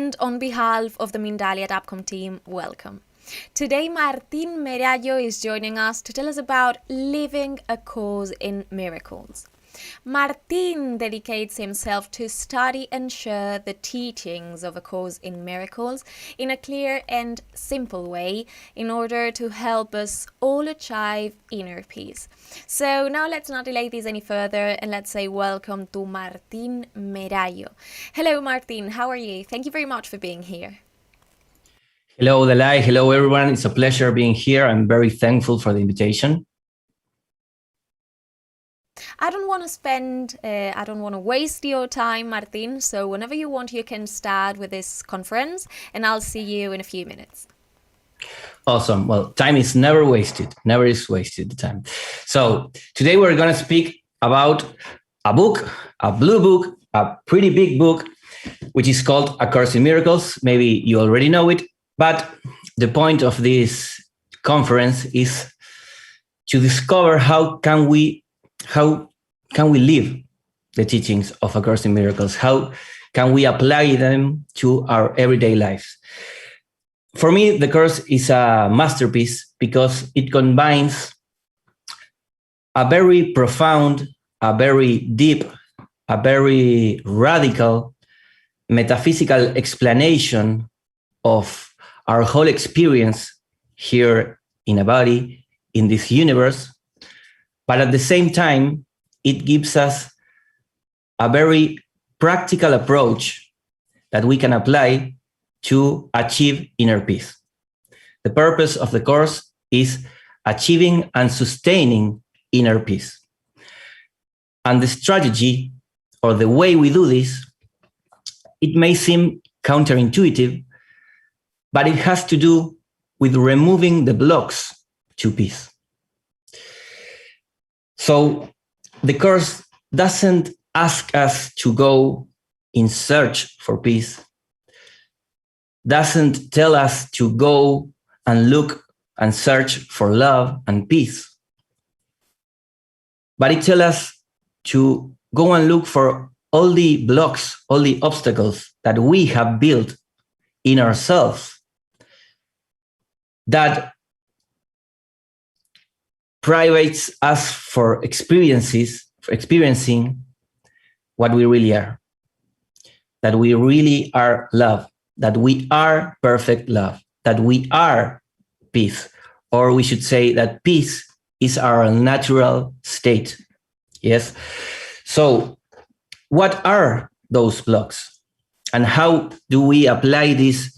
and on behalf of the Mindalia at ACIM team, welcome. Today, Martín Merayo is joining us to tell us about living a course in miracles. Martín dedicates himself to study and share the teachings of A Course in Miracles in a clear and simple way in order to help us all achieve inner peace. So now let's not delay this any further and let's say welcome to Martín Merayo. Hello Martín, how are you? Thank you very much for being here. Hello Dalai, hello everyone. It's a pleasure being here. I'm very thankful for the invitation. I don't want to waste your time, Martin, so whenever you want, you can start with this conference, and I'll see you in a few minutes. Awesome. Well, time is never wasted. Never is wasted, the time. So today we're going to speak about a book, a blue book, a pretty big book, which is called A Course in Miracles. Maybe you already know it, but the point of this conference is to discover how can we live the teachings of A Course in Miracles? How can we apply them to our everyday lives? For me, the Course is a masterpiece because it combines a very profound, a very deep, a very radical metaphysical explanation of our whole experience here in a body, in this universe. But at the same time, it gives us a very practical approach that we can apply to achieve inner peace. The purpose of the Course is achieving and sustaining inner peace. And the strategy, or the way we do this, it may seem counterintuitive, but it has to do with removing the blocks to peace. So the Course doesn't ask us to go in search for peace, doesn't tell us to go and look and search for love and peace, but it tells us to go and look for all the blocks, all the obstacles that we have built in ourselves that privates us for experiencing what we really are. That we really are love, that we are perfect love, that we are peace, or we should say that peace is our natural state. Yes. So what are those blocks? And how do we apply this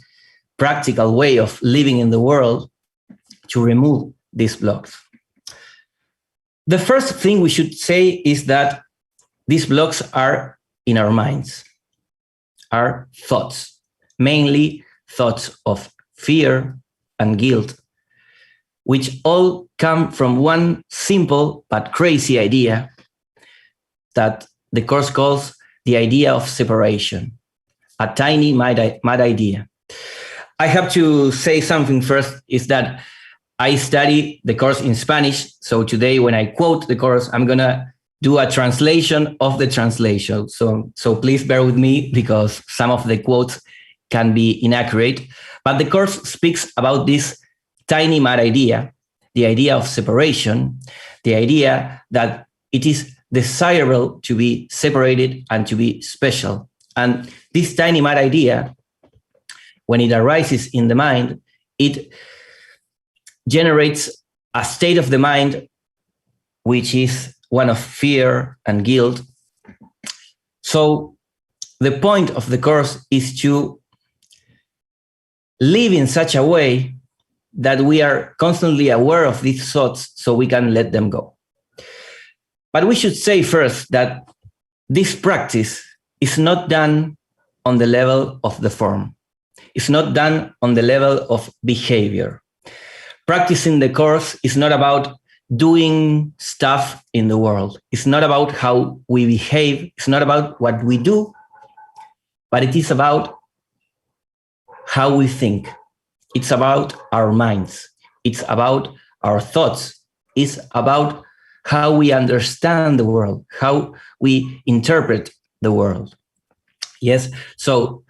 practical way of living in the world to remove these blocks? The first thing we should say is that these blocks are in our minds, are thoughts, mainly thoughts of fear and guilt, which all come from one simple but crazy idea that the Course calls the idea of separation, a tiny mad idea. I have to say something first, is that I study the Course in Spanish. So today when I quote the Course, I'm going to do a translation of the translation. So please bear with me because some of the quotes can be inaccurate. But the Course speaks about this tiny mad idea, the idea of separation, the idea that it is desirable to be separated and to be special. And this tiny mad idea, when it arises in the mind, it generates a state of the mind which is one of fear and guilt. So the point of the Course is to live in such a way that we are constantly aware of these thoughts so we can let them go. But we should say first that this practice is not done on the level of the form. It's not done on the level of behavior. Practicing the Course is not about doing stuff in the world. It's not about how we behave. It's not about what we do, but it is about how we think. It's about our minds. It's about our thoughts. It's about how we understand the world, how we interpret the world. Yes, so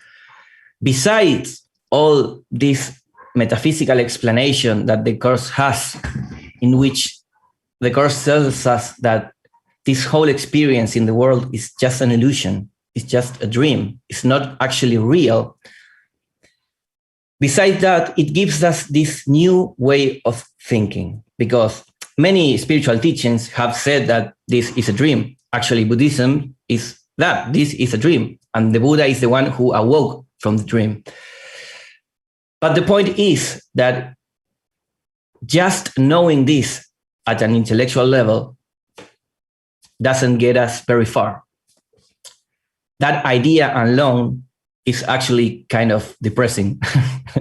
besides all this metaphysical explanation that the Course has, in which the Course tells us that this whole experience in the world is just an illusion, it's just a dream, it's not actually real. Besides that, it gives us this new way of thinking, because many spiritual teachings have said that this is a dream. Actually, Buddhism is that this is a dream, and the Buddha is the one who awoke from the dream. But the point is that just knowing this at an intellectual level doesn't get us very far. That idea alone is actually kind of depressing.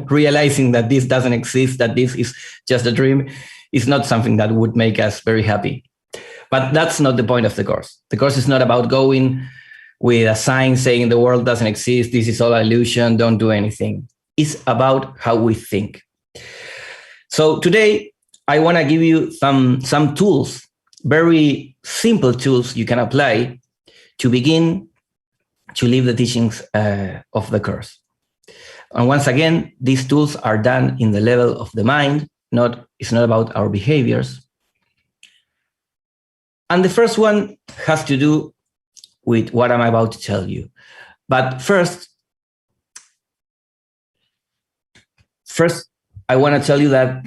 Realizing that this doesn't exist, that this is just a dream, is not something that would make us very happy. But that's not the point of the Course. The Course is not about going with a sign saying the world doesn't exist, this is all illusion, don't do anything. It's about how we think. So today, I want to give you some tools, very simple tools you can apply to begin to live the teachings of the Course. And once again, these tools are done in the level of the mind, it's not about our behaviors. And the first one has to do with what I'm about to tell you. But first, I want to tell you that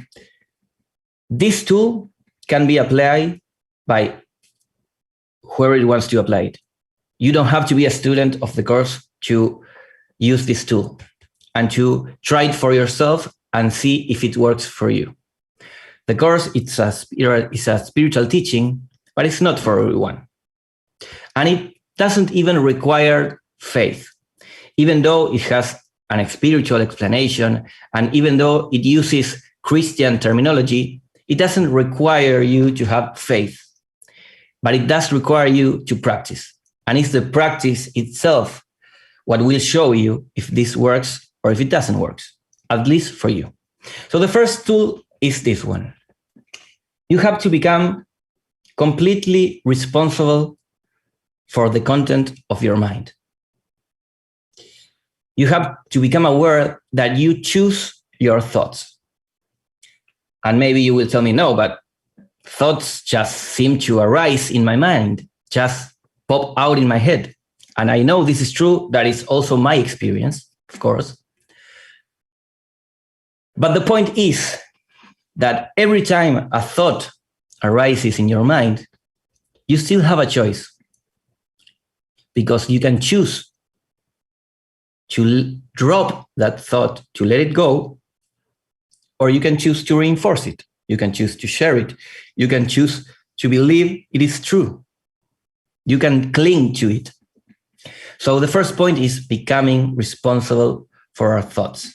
this tool can be applied by whoever wants to apply it. You don't have to be a student of the Course to use this tool and to try it for yourself and see if it works for you. The Course is a spiritual teaching, but it's not for everyone. And it doesn't even require faith, even though it has an spiritual explanation, and even though it uses Christian terminology, it doesn't require you to have faith, but it does require you to practice. And it's the practice itself what will show you if this works or if it doesn't work, at least for you. So the first tool is this one. You have to become completely responsible for the content of your mind. You have to become aware that you choose your thoughts. And maybe you will tell me, no, but thoughts just seem to arise in my mind, just pop out in my head. And I know this is true. That is also my experience, of course. But the point is that every time a thought arises in your mind, you still have a choice, because you can choose to drop that thought, to let it go, or you can choose to reinforce it. You can choose to share it. You can choose to believe it is true. You can cling to it. So the first point is becoming responsible for our thoughts.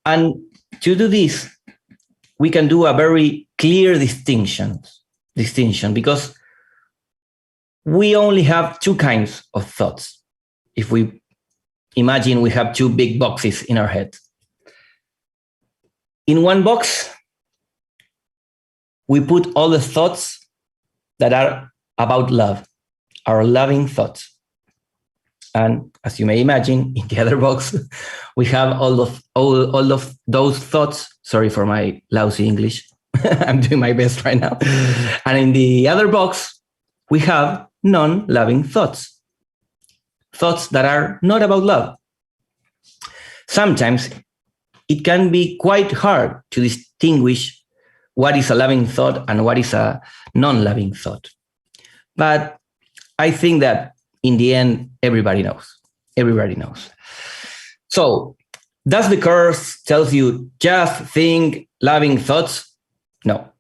And to do this, we can do a very clear distinction, because we only have two kinds of thoughts. If we imagine we have two big boxes in our head. In one box, we put all the thoughts that are about love, our loving thoughts. And as you may imagine, in the other box, we have all of those thoughts. Sorry for my lousy English. I'm doing my best right now. And in the other box, we have non-loving thoughts. Thoughts that are not about love. Sometimes it can be quite hard to distinguish what is a loving thought and what is a non-loving thought. But I think that in the end, everybody knows. Everybody knows. So, does the Course tell you just think loving thoughts? No.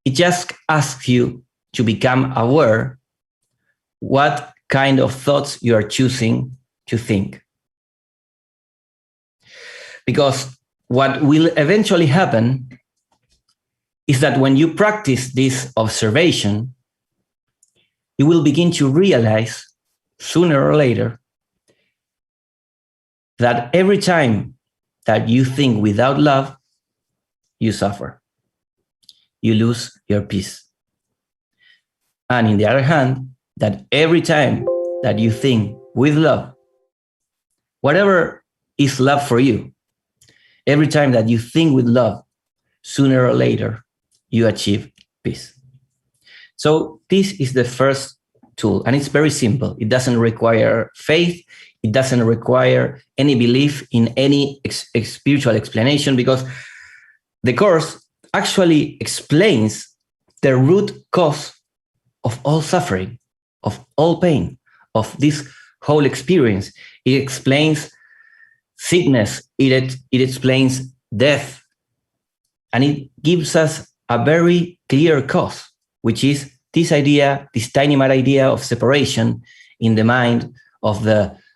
It just asks you to become aware what kind of thoughts you are choosing to think. Because what will eventually happen is that when you practice this observation, you will begin to realize sooner or later that every time that you think without love, you suffer. You lose your peace. And in the other hand, that every time that you think with love, whatever is love for you. Every time that you think with love, sooner or later, you achieve peace. So this is the first tool, and it's very simple. It doesn't require faith. It doesn't require any belief in any spiritual explanation, because the course actually explains the root cause of all suffering, of all pain, of this whole experience. It explains sickness, it explains death, and it gives us a very clear cause, which is this idea, this tiny mad idea of separation in the mind of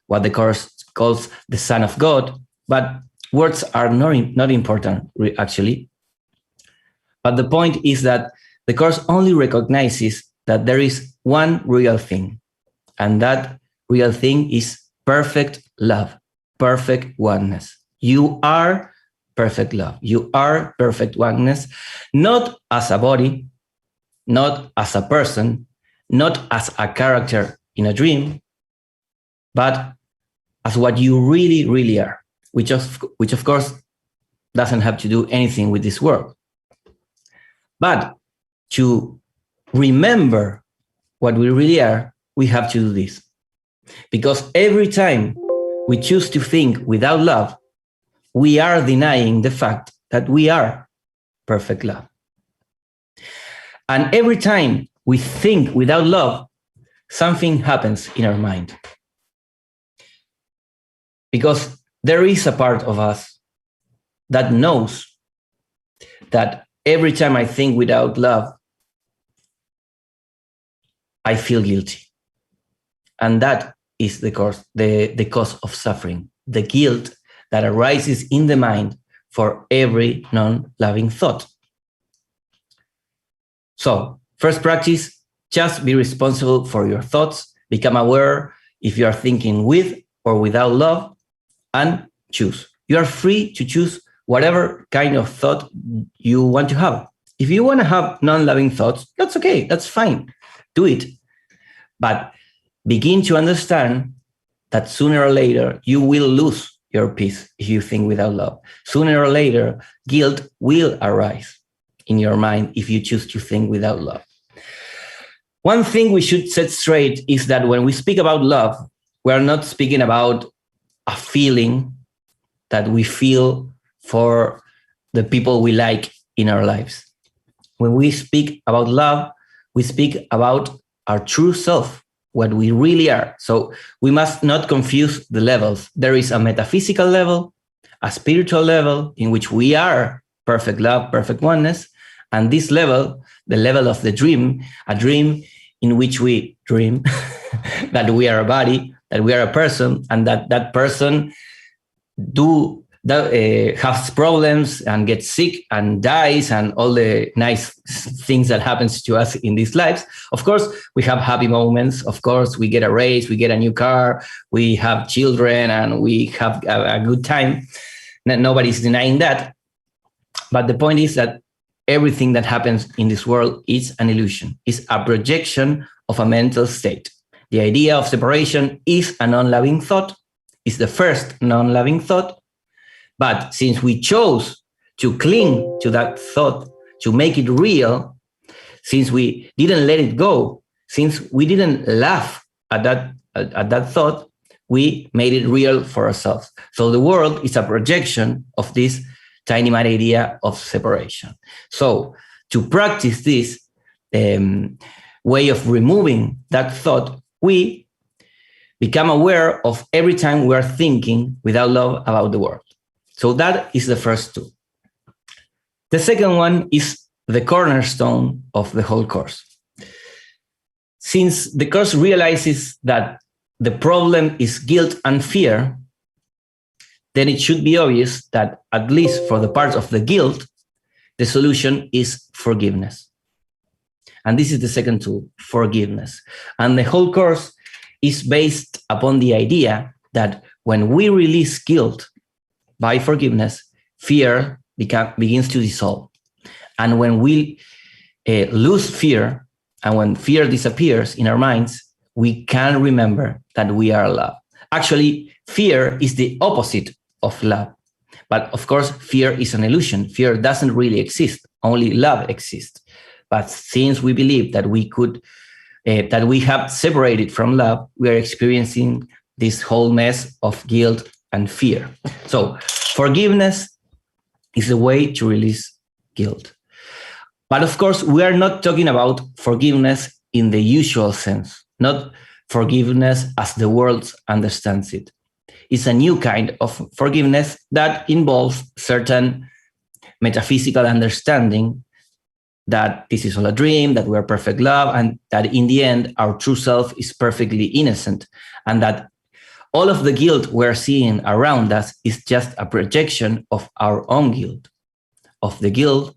what the course calls the Son of God. But words are not important, actually. But the point is that the course only recognizes that there is one real thing, and that real thing is perfect love, perfect oneness. You are perfect love. You are perfect oneness, not as a body, not as a person, not as a character in a dream, but as what you really, really are, which of course doesn't have to do anything with this world. But to remember what we really are, we have to do this. Because every time we choose to think without love, we are denying the fact that we are perfect love. And every time we think without love, something happens in our mind. Because there is a part of us that knows that every time I think without love, I feel guilty. And that is the cause of suffering, the guilt that arises in the mind for every non-loving thought. So, first practice, just be responsible for your thoughts, become aware if you are thinking with or without love, and choose. You are free to choose whatever kind of thought you want to have. If you want to have non-loving thoughts, that's okay, that's fine, do it. But begin to understand that sooner or later you will lose your peace if you think without love. Sooner or later, guilt will arise in your mind if you choose to think without love. One thing we should set straight is that when we speak about love, we are not speaking about a feeling that we feel for the people we like in our lives. When we speak about love, we speak about our true self, what we really are. So we must not confuse the levels. There is a metaphysical level, a spiritual level in which we are perfect love, perfect oneness, and this level, the level of the dream, a dream in which we dream that we are a body, that we are a person, and that person has problems and gets sick and dies and all the nice things that happens to us in these lives. Of course, we have happy moments. Of course, we get a raise, we get a new car, we have children, and we have a good time. Nobody's denying that. But the point is that everything that happens in this world is an illusion, is a projection of a mental state. The idea of separation is a non-loving thought, is the first non-loving thought. But since we chose to cling to that thought, to make it real, since we didn't let it go, since we didn't laugh at that thought, we made it real for ourselves. So the world is a projection of this tiny mad idea of separation. So to practice this way of removing that thought, we become aware of every time we are thinking without love about the world. So that is the first tool. The second one is the cornerstone of the whole course. Since the course realizes that the problem is guilt and fear, then it should be obvious that, at least for the part of the guilt, the solution is forgiveness. And this is the second tool, forgiveness. And the whole course is based upon the idea that when we release guilt by forgiveness, fear begins to dissolve. And when we lose fear, and when fear disappears in our minds, we can remember that we are loved. Actually, fear is the opposite of love. But of course, fear is an illusion. Fear doesn't really exist. Only love exists. But since we believe that that we have separated from love, we are experiencing this whole mess of guilt and fear. So forgiveness is a way to release guilt. But of course, we are not talking about forgiveness in the usual sense, not forgiveness as the world understands it. It's a new kind of forgiveness that involves certain metaphysical understanding that this is all a dream, that we're perfect love, and that in the end, our true self is perfectly innocent, and that all of the guilt we're seeing around us is just a projection of our own guilt, of the guilt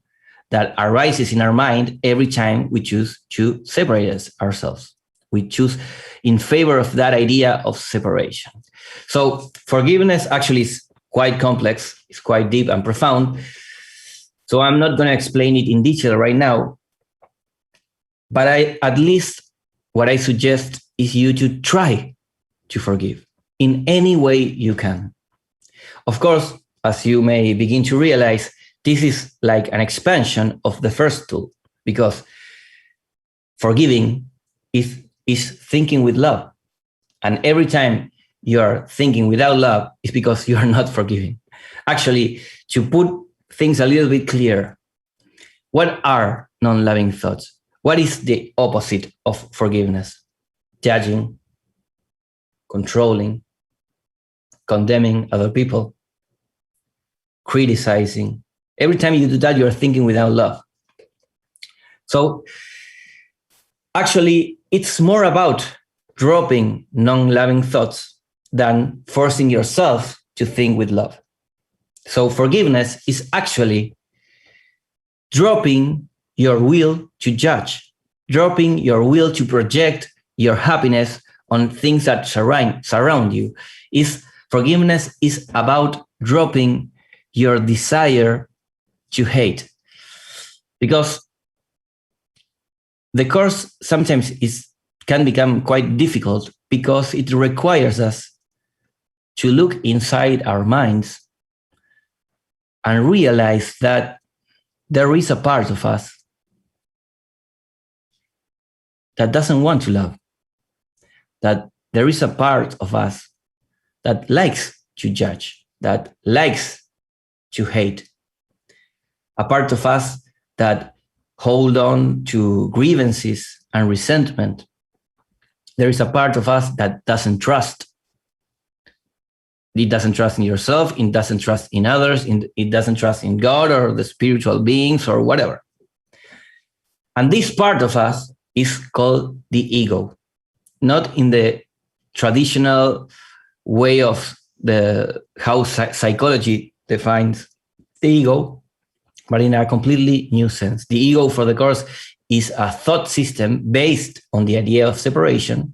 that arises in our mind every time we choose to separate ourselves. We choose in favor of that idea of separation. So forgiveness actually is quite complex, it's quite deep and profound. So I'm not going to explain it in detail right now, but at least what I suggest is you to try to forgive in any way you can. Of course, as you may begin to realize, this is like an expansion of the first tool, because forgiving is thinking with love. And every time you are thinking without love, it's because you are not forgiving. Actually, to put things a little bit clearer, what are non-loving thoughts? What is the opposite of forgiveness? Judging, controlling, condemning other people, criticizing. Every time you do that, you're thinking without love. So actually, it's more about dropping non-loving thoughts than forcing yourself to think with love. So forgiveness is actually dropping your will to judge, dropping your will to project your happiness on things that surround you. Forgiveness is about dropping your desire to hate. Because the course sometimes can become quite difficult because it requires us to look inside our minds and realize that there is a part of us that doesn't want to love, that there is a part of us that likes to judge, that likes to hate, a part of us that hold on to grievances and resentment. There is a part of us that doesn't trust. It doesn't trust in yourself, it doesn't trust in others, it doesn't trust in God or the spiritual beings or whatever. And this part of us is called the ego, not in the traditional way of how psychology defines the ego, but in a completely new sense. The ego for the course is a thought system based on the idea of separation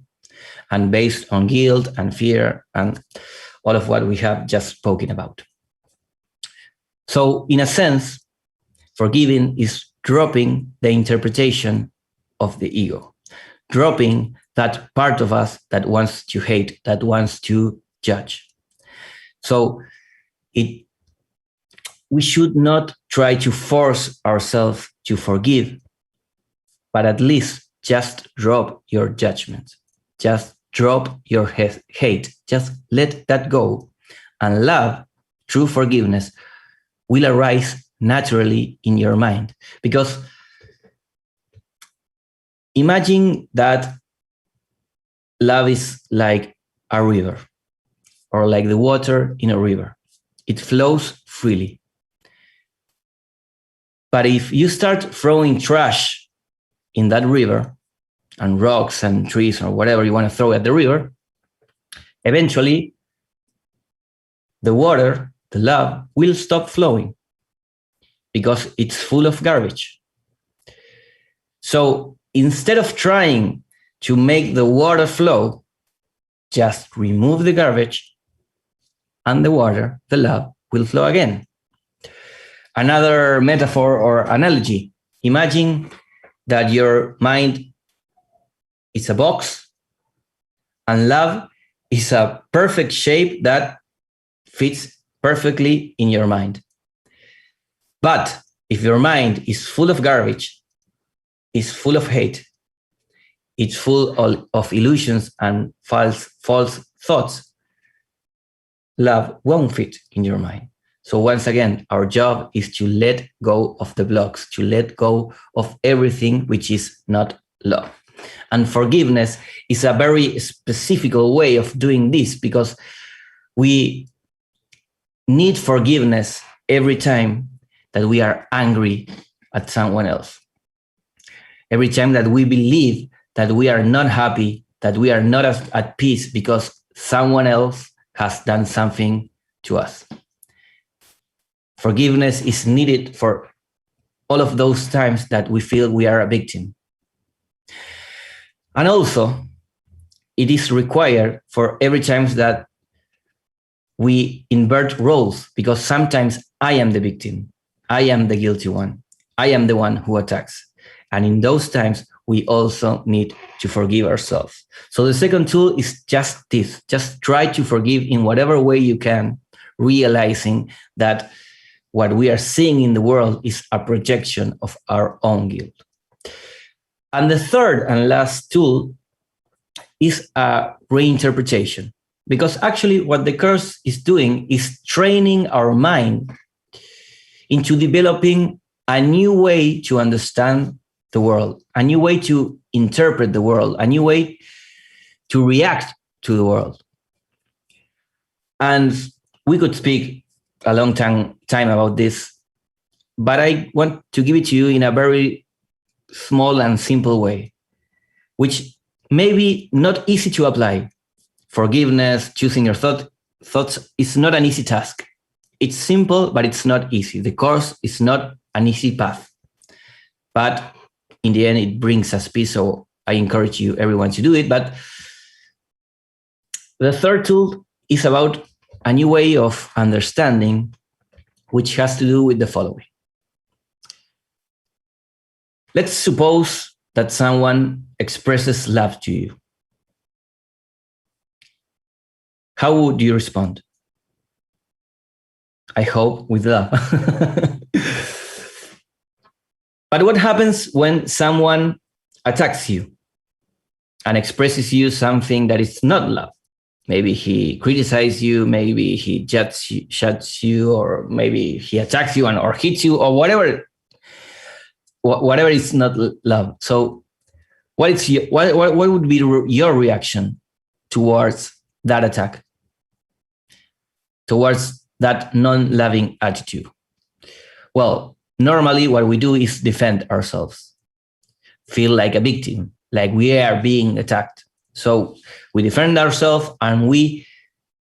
and based on guilt and fear and all of what we have just spoken about. So in a sense, forgiving is dropping the interpretation of the ego, dropping that part of us that wants to hate, that wants to judge. So we should not try to force ourselves to forgive, but at least just drop your judgment. Just drop your hate. Just let that go. And love, true forgiveness, will arise naturally in your mind. Because imagine that love is like a river, or like the water in a river. It flows freely. But if you start throwing trash in that river, and rocks and trees or whatever you want to throw at the river, eventually the water, the love, will stop flowing because it's full of garbage. So instead of trying to make the water flow, just remove the garbage and the water, the love, will flow again. Another metaphor or analogy, imagine that your mind is a box and love is a perfect shape that fits perfectly in your mind. But if your mind is full of garbage, is full of hate, it's full of illusions and false thoughts, love won't fit in your mind. So once again, our job is to let go of the blocks, to let go of everything which is not love. And forgiveness is a very specific way of doing this, because we need forgiveness every time that we are angry at someone else. Every time that we believe that we are not happy, that we are not at peace because someone else has done something to us. Forgiveness is needed for all of those times that we feel we are a victim. And also, it is required for every time that we invert roles, because sometimes I am the victim. I am the guilty one. I am the one who attacks. And in those times, we also need to forgive ourselves. So the second tool is just this. Just try to forgive in whatever way you can, realizing that what we are seeing in the world is a projection of our own guilt. And the third and last tool is a reinterpretation. Because actually what the course is doing is training our mind into developing a new way to understand the world, a new way to interpret the world, a new way to react to the world. And we could speak a long time about this, but I want to give it to you in a very small and simple way, which may be not easy to apply. Forgiveness, choosing your thoughts is not an easy task. It's simple, but it's not easy. The course is not an easy path. But in the end, it brings us peace. So I encourage you, everyone, to do it. But the third tool is about a new way of understanding, which has to do with the following. Let's suppose that someone expresses love to you. How would you respond? I hope with love. But what happens when someone attacks you and expresses you something that is not love? Maybe he criticizes you, maybe he judges you, or maybe he attacks you or hits you, or whatever is not love. So what would be your reaction towards that attack, towards that non-loving attitude? Well, normally what we do is defend ourselves, feel like a victim, like we are being attacked. So we defend ourselves and we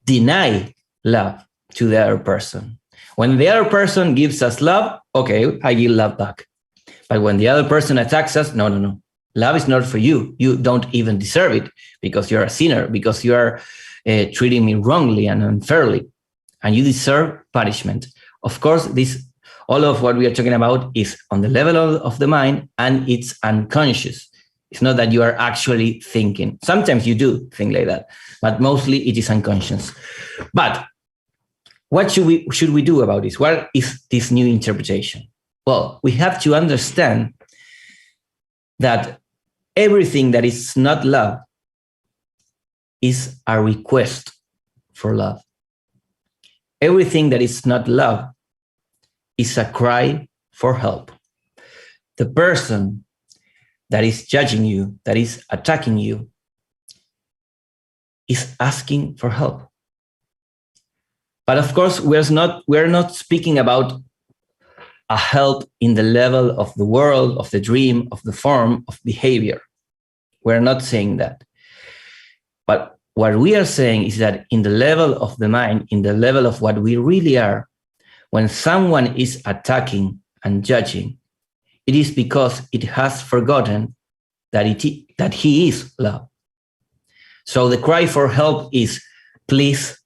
deny love to the other person. When the other person gives us love, okay, I give love back. But when the other person attacks us, no. Love is not for you. You don't even deserve it, because you're a sinner, because you are treating me wrongly and unfairly, and you deserve punishment. Of course, all of what we are talking about is on the level of the mind, and it's unconscious. It's not that you are actually thinking. Sometimes you do think like that, but mostly it is unconscious. But what should we do about this? What is this new interpretation? Well, we have to understand that everything that is not love is a request for love. Everything that is not love is a cry for help. The person that is judging you, that is attacking you, is asking for help. But of course, we're not speaking about a help in the level of the world, of the dream, of the form, of behavior. We're not saying that. But what we are saying is that in the level of the mind, in the level of what we really are, when someone is attacking and judging, it is because it has forgotten that he is love. So the cry for help is, please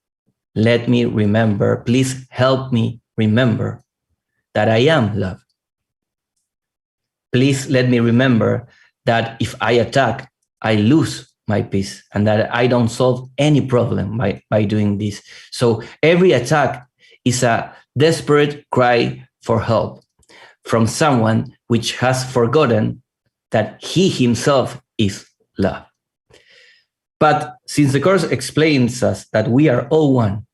let me remember, please help me remember that I am love. Please let me remember that if I attack, I lose my peace, and that I don't solve any problem by doing this. So every attack is a desperate cry for help from someone which has forgotten that he himself is love. But since the Course explains us that we are all one,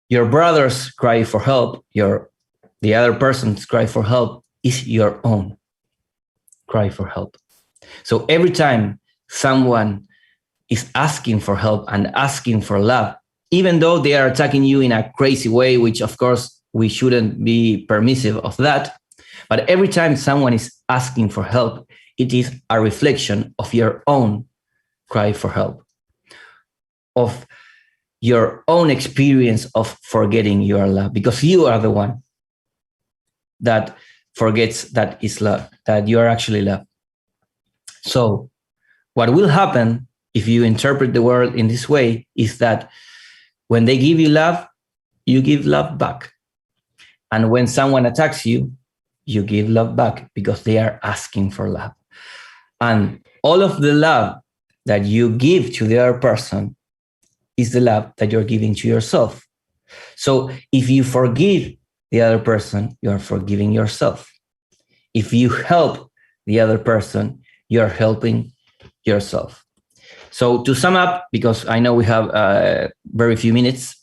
your brother's cry for help, the other person's cry for help is your own cry for help. So every time someone is asking for help and asking for love, even though they are attacking you in a crazy way, which of course we shouldn't be permissive of that, but every time someone is asking for help, it is a reflection of your own cry for help, of your own experience of forgetting you are loved, because you are the one that forgets that is love, that you are actually loved. So what will happen if you interpret the world in this way is that when they give you love, you give love back. And when someone attacks you, you give love back because they are asking for love. And all of the love that you give to the other person is the love that you're giving to yourself. So if you forgive the other person, you are forgiving yourself. If you help the other person, you're helping yourself. So to sum up, because I know we have very few minutes,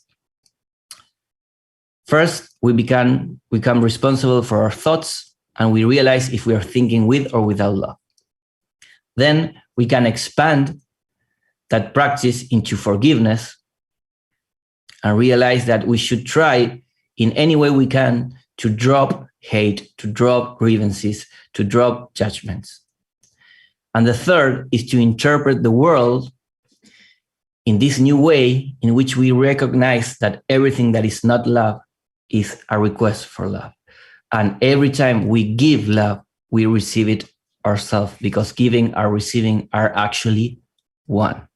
first, we become responsible for our thoughts, and we realize if we are thinking with or without love. Then we can expand that practice into forgiveness and realize that we should try in any way we can to drop hate, to drop grievances, to drop judgments. And the third is to interpret the world in this new way in which we recognize that everything that is not love is a request for love. And every time we give love, we receive it ourselves, because giving and receiving are actually one.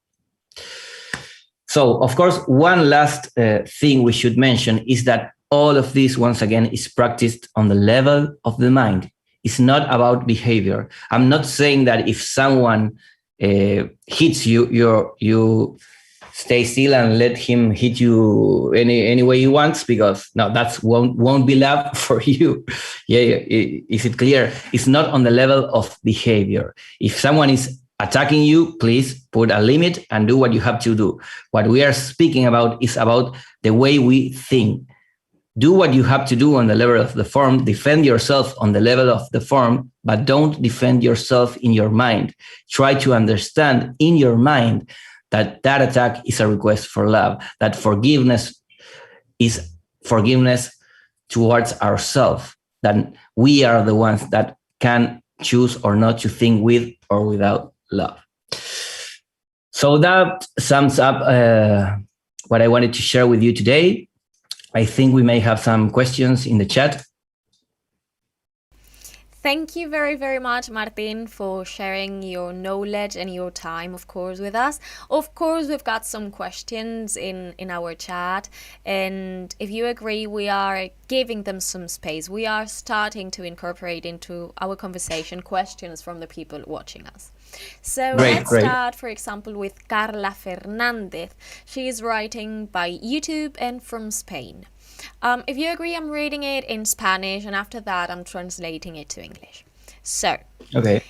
So, of course, one last thing we should mention is that all of this, once again, is practiced on the level of the mind. It's not about behavior. I'm not saying that if someone hits you, you stay still and let him hit you any way he wants, because no, that won't be love for you. Is it clear? It's not on the level of behavior. If someone is attacking you, please put a limit and do what you have to do. What we are speaking about is about the way we think. Do what you have to do on the level of the form, defend yourself on the level of the form, but don't defend yourself in your mind. Try to understand in your mind that attack is a request for love, that forgiveness is forgiveness towards ourselves, that we are the ones that can choose or not to think with or without love. So that sums up what I wanted to share with you today. I think we may have some questions in the chat. Thank you very, very much, Martin, for sharing your knowledge and your time, of course, with us. Of course, we've got some questions in our chat, and if you agree, we are giving them some space. We are starting to incorporate into our conversation questions from the people watching us. So let's start, for example, with Carla Fernandez. She is writing by YouTube and from Spain. If you agree, I'm reading it in Spanish, and after that I'm translating it to English. So, okay.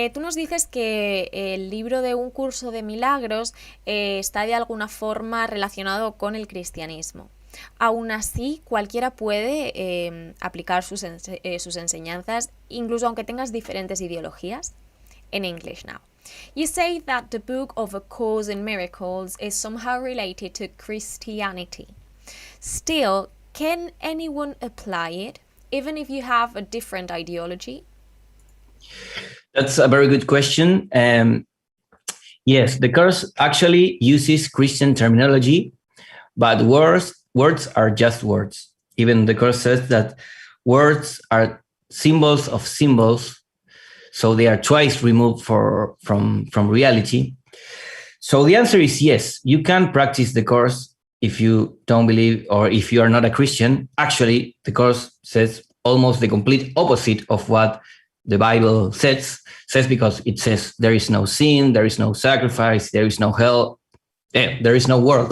Tú nos dices que el libro de Un curso de milagros está de alguna forma relacionado con el cristianismo. Aún así, cualquiera puede aplicar sus enseñanzas, incluso aunque tengas diferentes ideologías. In English now. You say that the book of A Course in Miracles is somehow related to Christianity. Still, can anyone apply it, even if you have a different ideology? That's a very good question. Yes, the Course actually uses Christian terminology, but words are just words. Even the Course says that words are symbols of symbols, so they are twice removed from reality. So the answer is yes, you can practice the Course if you don't believe or if you are not a Christian. Actually, the Course says almost the complete opposite of what the Bible says, because it says there is no sin, there is no sacrifice, there is no hell. there is no world.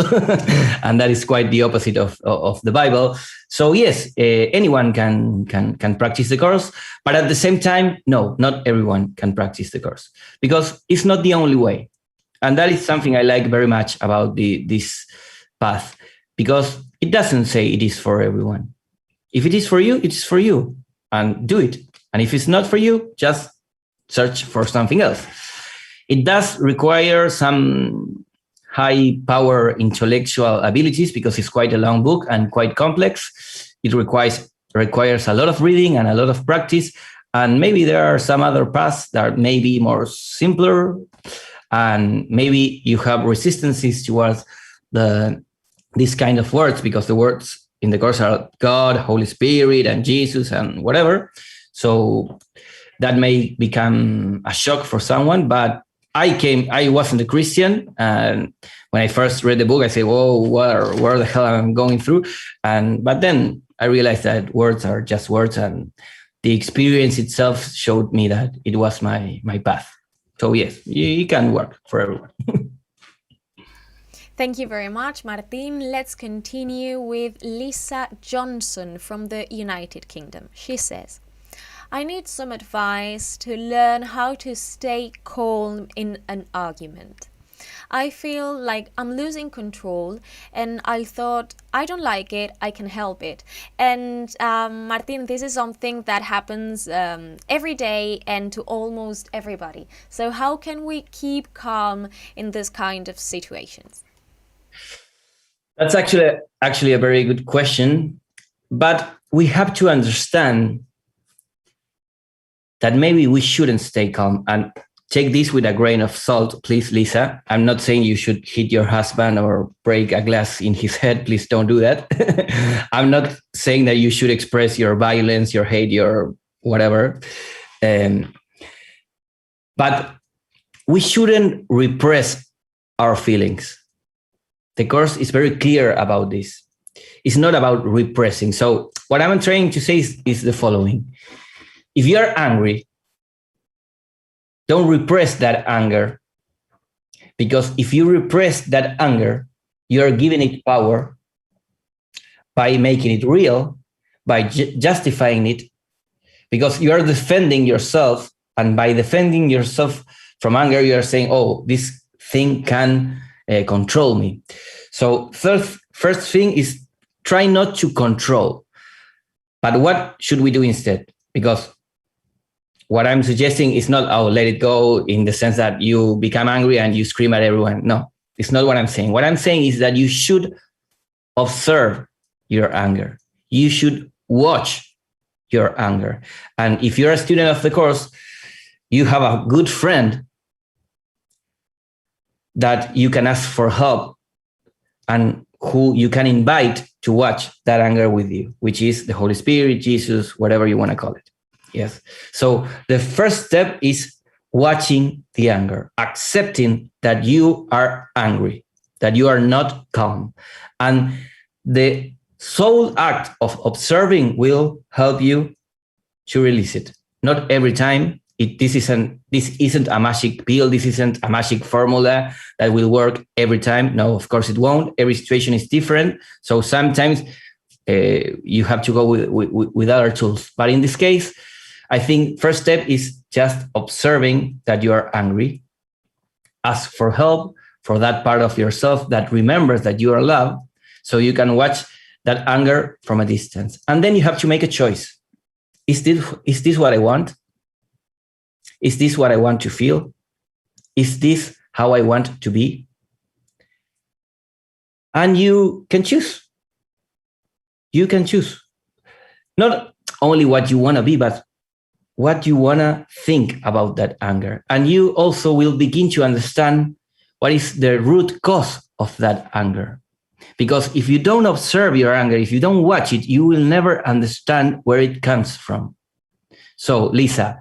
And that is quite the opposite of the Bible. So yes, anyone can practice the course, but at the same time, no, not everyone can practice the course, because it's not the only way. And that is something I like very much about this path, because it doesn't say it is for everyone. If it is for you, it's for you, and do it. And if it's not for you, just search for something else. It does require some high power intellectual abilities, because it's quite a long book and quite complex. It requires a lot of reading and a lot of practice. And maybe there are some other paths that may be more simpler, and maybe you have resistances towards these kind of words, because the words in the course are God, Holy Spirit, and Jesus, and whatever. So that may become a shock for someone. But I wasn't a Christian, and when I first read the book, I said, "Whoa, where the hell am I going through?" But then I realized that words are just words, and the experience itself showed me that it was my path. So yes, it can work for everyone. Thank you very much, Martin. Let's continue with Lisa Johnson from the United Kingdom. She says, I need some advice to learn how to stay calm in an argument. I feel like I'm losing control, and I thought, I don't like it, I can help it. And Martin, this is something that happens every day and to almost everybody. So how can we keep calm in this kind of situations? That's actually a very good question, but we have to understand that maybe we shouldn't stay calm. And take this with a grain of salt, please, Lisa. I'm not saying you should hit your husband or break a glass in his head. Please don't do that. I'm not saying that you should express your violence, your hate, your whatever. But we shouldn't repress our feelings. The course is very clear about this. It's not about repressing. So what I'm trying to say is the following. If you're angry, don't repress that anger, because if you repress that anger, you're giving it power by making it real, by justifying it, because you are defending yourself, and by defending yourself from anger, you are saying, oh, this thing can control me. So first thing is try not to control. But what should we do instead? Because what I'm suggesting is not, oh, let it go, in the sense that you become angry and you scream at everyone. No, it's not what I'm saying. What I'm saying is that you should observe your anger. You should watch your anger. And if you're a student of the course, you have a good friend that you can ask for help and who you can invite to watch that anger with you, which is the Holy Spirit, Jesus, whatever you want to call it. Yes. So the first step is watching the anger, accepting that you are angry, that you are not calm. And the sole act of observing will help you to release it. Not every time. This isn't a magic pill. This isn't a magic formula that will work every time. No, of course it won't. Every situation is different. So sometimes you have to go with other tools. But in this case, I think first step is just observing that you are angry. Ask for help for that part of yourself that remembers that you are loved, so you can watch that anger from a distance. And then you have to make a choice. Is this what I want? Is this what I want to feel? Is this how I want to be? And you can choose. You can choose. Not only what you want to be, but what you want to think about that anger. And you also will begin to understand what is the root cause of that anger. Because if you don't observe your anger, if you don't watch it, you will never understand where it comes from. So, Lisa,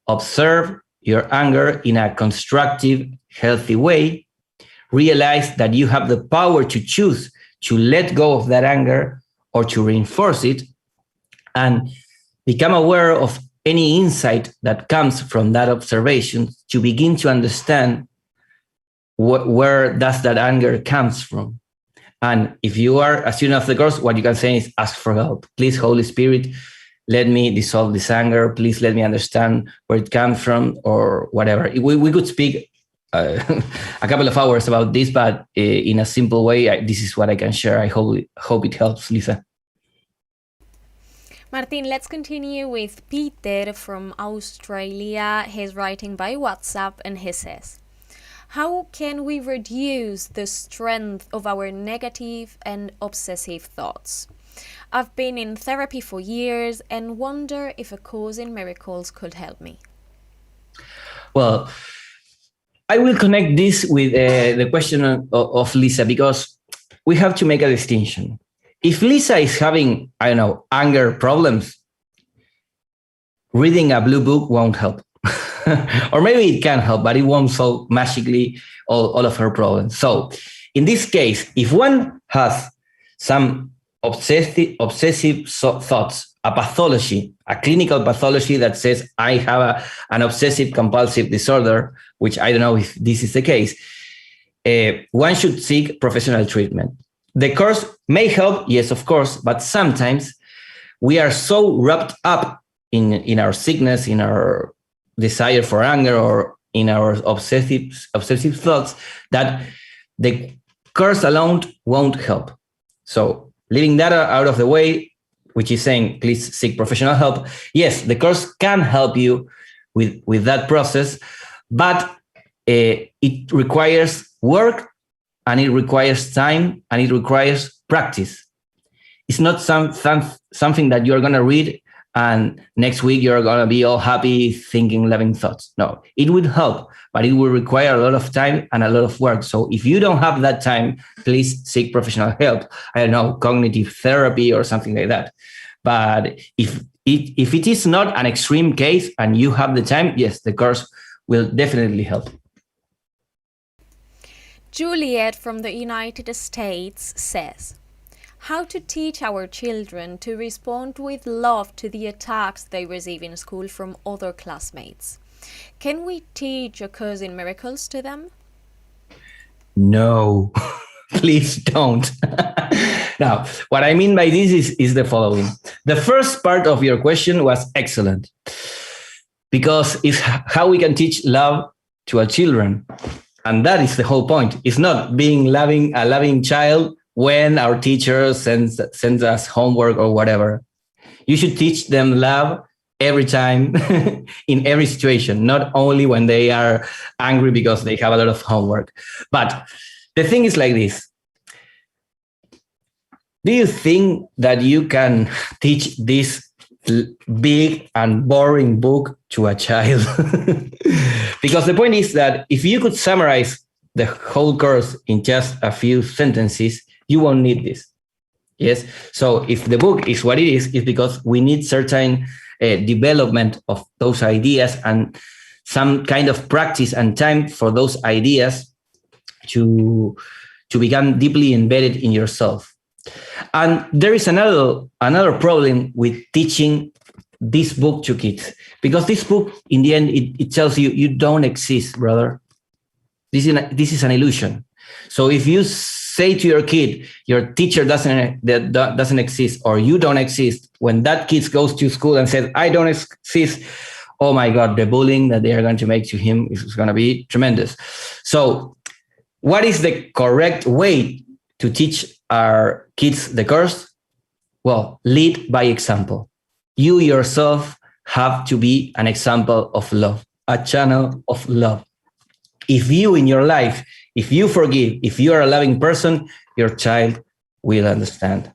observe your anger in a constructive, healthy way. Realize that you have the power to choose to let go of that anger or to reinforce it, and become aware of any insight that comes from that observation to begin to understand where does that anger comes from? And if you are a student of the course, what you can say is ask for help. Please, Holy Spirit, let me dissolve this anger. Please let me understand where it comes from, or whatever. We could speak a couple of hours about this, but in a simple way, this is what I can share. I hope it helps, Lisa. Martin, let's continue with Peter from Australia. He's writing by WhatsApp and he says, how can we reduce the strength of our negative and obsessive thoughts? I've been in therapy for years and wonder if A Course in Miracles could help me. Well, I will connect this with the question of Lisa, because we have to make a distinction. If Lisa is having, I don't know, anger problems, reading a blue book won't help. Or maybe it can help, but it won't solve magically all of her problems. So in this case, if one has some obsessive thoughts, a pathology, a clinical pathology that says I have an obsessive compulsive disorder, which I don't know if this is the case, one should seek professional treatment. The course may help, yes, of course, but sometimes we are so wrapped up in our sickness, in our desire for anger, or in our obsessive thoughts, that the course alone won't help. So leaving that out of the way, which is saying, please seek professional help. Yes, the course can help you with that process, but it requires work, and it requires time, and it requires practice. It's not something that you're going to read and next week you're going to be all happy thinking loving thoughts. No, it would help, but it will require a lot of time and a lot of work. So if you don't have that time, please seek professional help. I don't know, cognitive therapy or something like that. But if it is not an extreme case and you have the time, yes, the course will definitely help. Juliet from the United States says, how to teach our children to respond with love to the attacks they receive in school from other classmates. Can we teach A Course in Miracles to them? No, please don't. Now, what I mean by this is the following. The first part of your question was excellent, because it's how we can teach love to our children. And that is the whole point. It's not being a loving child when our teacher sends us homework or whatever. You should teach them love every time, in every situation, not only when they are angry because they have a lot of homework. But the thing is like this. Do you think that you can teach this big and boring book to a child? Because the point is that if you could summarize the whole course in just a few sentences, you won't need this. Yes. So if the book is what it is, it's because we need certain development of those ideas and some kind of practice and time for those ideas to become deeply embedded in yourself. And there is another problem with teaching this book to kids, because this book, in the end, it tells you you don't exist, brother. This is an illusion. So if you say to your kid, your teacher doesn't exist, or you don't exist, when that kid goes to school and says, I don't exist, oh my God, the bullying that they are going to make to him is going to be tremendous. So what is the correct way to teach our kids the course? Well, lead by example. You yourself have to be an example of love, a channel of love. If you in your life, if you forgive, if you are a loving person, your child will understand.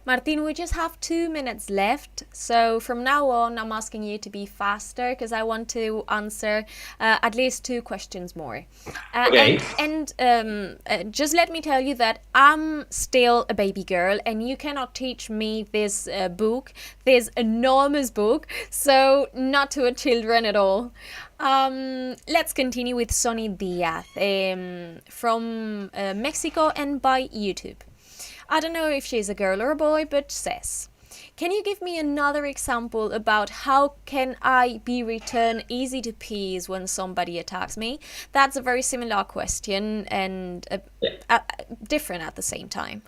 Martin, we just have 2 minutes left. So from now on, I'm asking you to be faster because I want to answer at least 2 questions more. Okay. And just let me tell you that I'm still a baby girl and you cannot teach me this book, this enormous book, so not to children at all. Let's continue with Sonny Diaz from Mexico and by YouTube. I don't know if she's a girl or a boy, but says, Can you give me another example about how can I be returned easy to peace when somebody attacks me? That's a very similar question and different at the same time.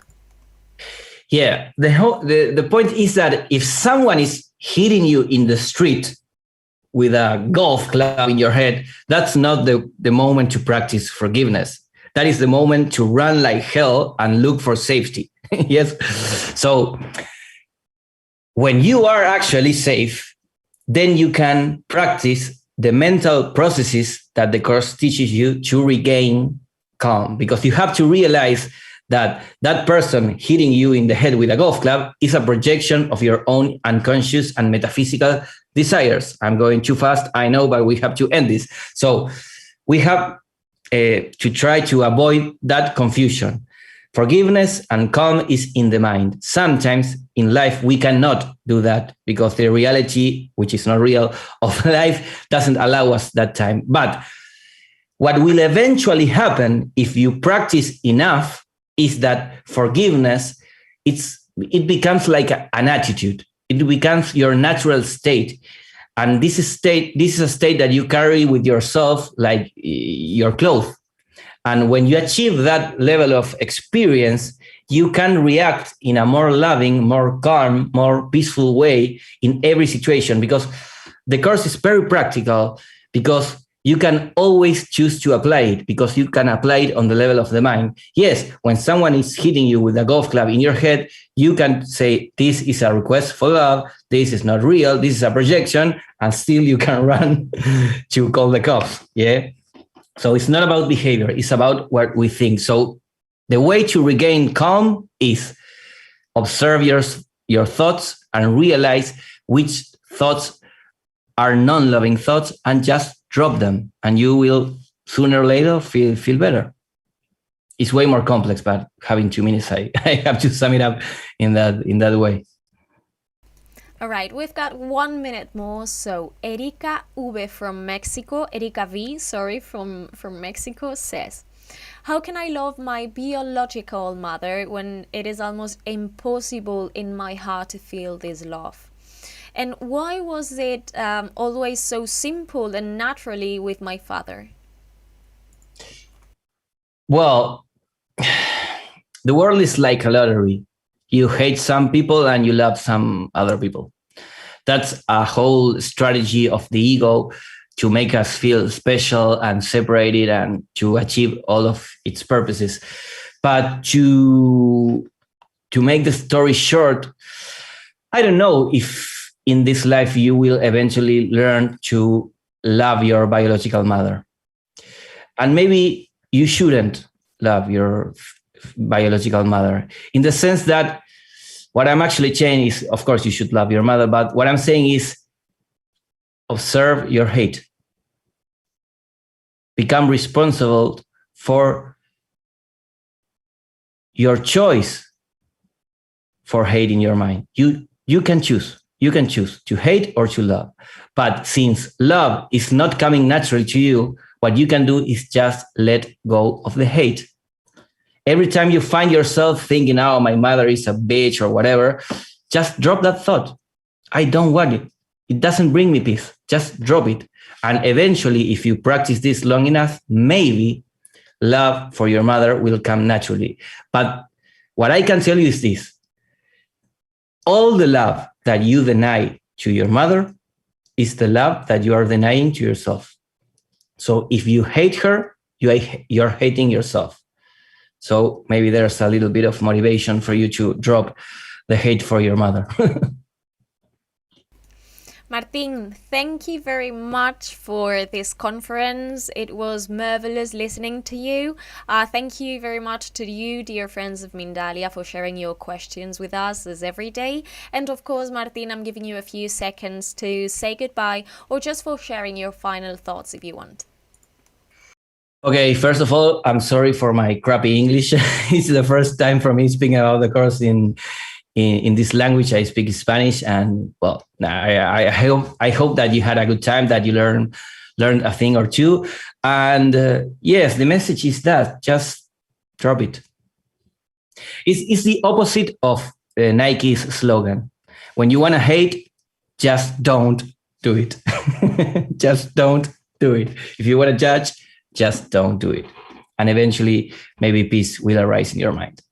Yeah, the point is that if someone is hitting you in the street with a golf club in your head, that's not the moment to practice forgiveness. That is the moment to run like hell and look for safety. Yes. So when you are actually safe, then you can practice the mental processes that the course teaches you to regain calm, because you have to realize that that person hitting you in the head with a golf club is a projection of your own unconscious and metaphysical desires. I'm going too fast, I know, but we have to end this. So we have to try to avoid that confusion. Forgiveness and calm is in the mind. Sometimes in life, we cannot do that because the reality, which is not real, of life doesn't allow us that time. But what will eventually happen if you practice enough is that forgiveness, it becomes like an attitude. It becomes your natural state. And this is a state that you carry with yourself like your clothes. And when you achieve that level of experience, you can react in a more loving, more calm, more peaceful way in every situation, because the course is very practical, because you can always choose to apply it, because you can apply it on the level of the mind. Yes, when someone is hitting you with a golf club in your head, you can say, this is a request for love, this is not real, this is a projection, and still you can run to call the cops. Yeah. So it's not about behavior, it's about what we think. So the way to regain calm is observe your thoughts and realize which thoughts are non-loving thoughts and just drop them, and you will sooner or later feel better. It's way more complex, but having 2 minutes, I have to sum it up in that way. All right, we've got 1 minute more. So Erika V, sorry, from Mexico says, how can I love my biological mother when it is almost impossible in my heart to feel this love? And why was it always so simple and naturally with my father? Well, the world is like a lottery. You hate some people and you love some other people. That's a whole strategy of the ego to make us feel special and separated and to achieve all of its purposes. But to make the story short, I don't know if in this life you will eventually learn to love your biological mother. And maybe you shouldn't love your biological mother, in the sense that what I'm actually saying is, of course, you should love your mother, but what I'm saying is observe your hate. Become responsible for your choice for hate in your mind. You can choose. You can choose to hate or to love. But since love is not coming naturally to you, what you can do is just let go of the hate. Every time you find yourself thinking, oh, my mother is a bitch or whatever, just drop that thought. I don't want it. It doesn't bring me peace. Just drop it. And eventually, if you practice this long enough, maybe love for your mother will come naturally. But what I can tell you is this. All the love that you deny to your mother is the love that you are denying to yourself. So if you hate her, you're hating yourself. So maybe there's a little bit of motivation for you to drop the hate for your mother. Martín, thank you very much for this conference. It was marvelous listening to you. Thank you very much to you, dear friends of Mindalia, for sharing your questions with us as every day. And of course, Martín, I'm giving you a few seconds to say goodbye or just for sharing your final thoughts if you want. Okay, first of all, I'm sorry for my crappy English. It's the first time for me speaking about the course in this language. I speak Spanish, and well, I hope that you had a good time, that you learned a thing or two. And yes, the message is that just drop it. It's the opposite of Nike's slogan. When you want to hate, just don't do it. Just don't do it. If you want to judge, just don't do it. And eventually, maybe peace will arise in your mind.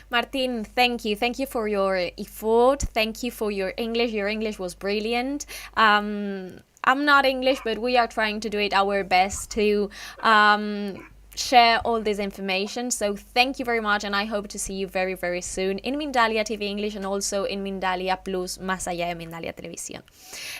Martín, thank you. Thank you for your effort. Thank you for your English. Your English was brilliant. I'm not English, but we are trying to do it our best to share all this information. So thank you very much, and I hope to see you very, very soon in Mindalia TV English and also in Mindalia Plus, más allá de Mindalia Televisión.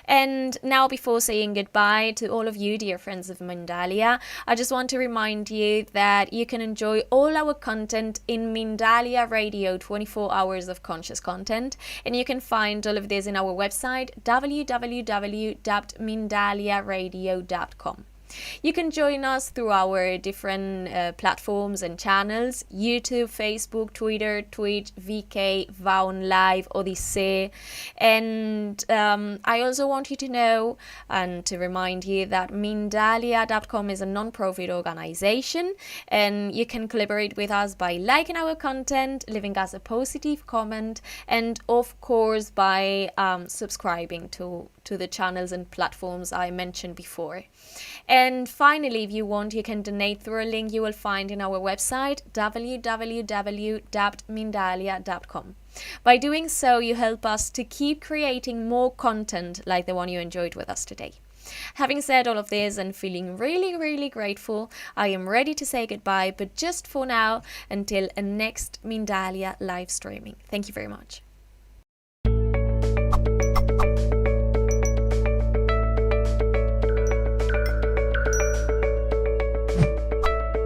And now, before saying goodbye to all of you, dear friends of Mindalia, I just want to remind you that you can enjoy all our content in Mindalia Radio, 24 hours of conscious content, and you can find all of this in our website, www.mindaliaradio.com. You can join us through our different platforms and channels: YouTube, Facebook, Twitter, Twitch, VK, Vaun Live, Odyssey. And I also want you to know and to remind you that Mindalia.com is a non-profit organization, and you can collaborate with us by liking our content, leaving us a positive comment, and of course by subscribing to the channels and platforms I mentioned before. And finally, if you want, you can donate through a link you will find in our website, www.mindalia.com. By doing so, you help us to keep creating more content like the one you enjoyed with us today. Having said all of this and feeling really, really grateful, I am ready to say goodbye, but just for now, until a next Mindalia live streaming. Thank you very much.